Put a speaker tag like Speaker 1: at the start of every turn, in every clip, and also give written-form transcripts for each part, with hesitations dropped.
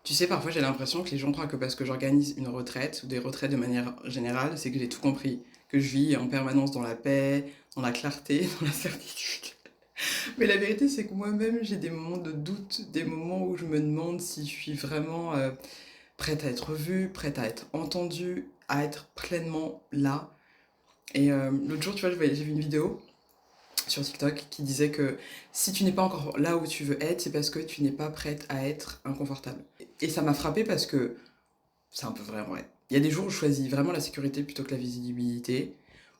Speaker 1: Tu sais, parfois j'ai l'impression que les gens croient que parce que j'organise une retraite, ou des retraites de manière générale, c'est que j'ai tout compris. Que je vis en permanence dans la paix, dans la clarté, dans la certitude. Mais la vérité, c'est que moi-même, j'ai des moments de doute, des moments où je me demande si je suis vraiment prête à être vue, prête à être entendue, à être pleinement là. Et l'autre jour, tu vois, j'ai vu une vidéo sur TikTok qui disait que si tu n'es pas encore là où tu veux être, c'est parce que tu n'es pas prête à être inconfortable. Et ça m'a frappé parce que c'est un peu vrai en vrai. Il y a des jours où je choisis vraiment la sécurité plutôt que la visibilité,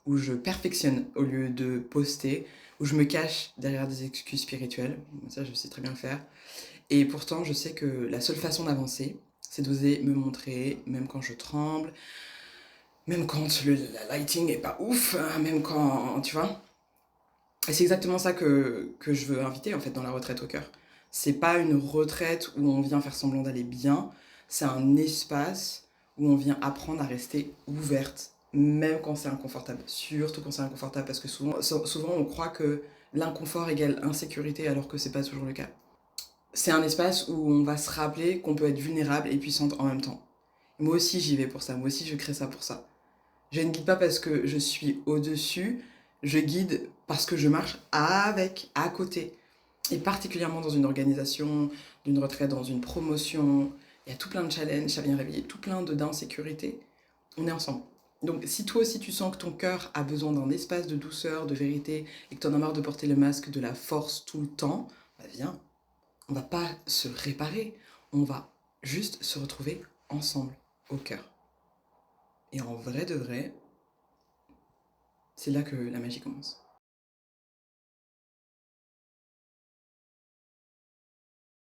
Speaker 1: où je perfectionne au lieu de poster, où je me cache derrière des excuses spirituelles. Ça, je sais très bien le faire. Et pourtant, je sais que la seule façon d'avancer, c'est d'oser me montrer, même quand je tremble, même quand la lighting est pas ouf, hein, même quand, tu vois. Et c'est exactement ça que je veux inviter en fait dans la retraite au cœur. C'est pas une retraite où on vient faire semblant d'aller bien, c'est un espace où on vient apprendre à rester ouverte, même quand c'est inconfortable. Surtout quand c'est inconfortable, parce que souvent on croit que l'inconfort égale insécurité alors que c'est pas toujours le cas. C'est un espace où on va se rappeler qu'on peut être vulnérable et puissante en même temps. Moi aussi j'y vais pour ça, moi aussi je crée ça pour ça. Je ne guide pas parce que je suis au-dessus, je guide parce que je marche avec, à côté. Et particulièrement dans une organisation, d'une retraite, dans une promotion, il y a tout plein de challenges, ça vient réveiller tout plein d'insécurité. On est ensemble. Donc si toi aussi tu sens que ton cœur a besoin d'un espace de douceur, de vérité, et que tu en as marre de porter le masque de la force tout le temps, bah viens, on va pas se réparer, on va juste se retrouver ensemble, au cœur. Et en vrai de vrai, c'est là que la magie commence.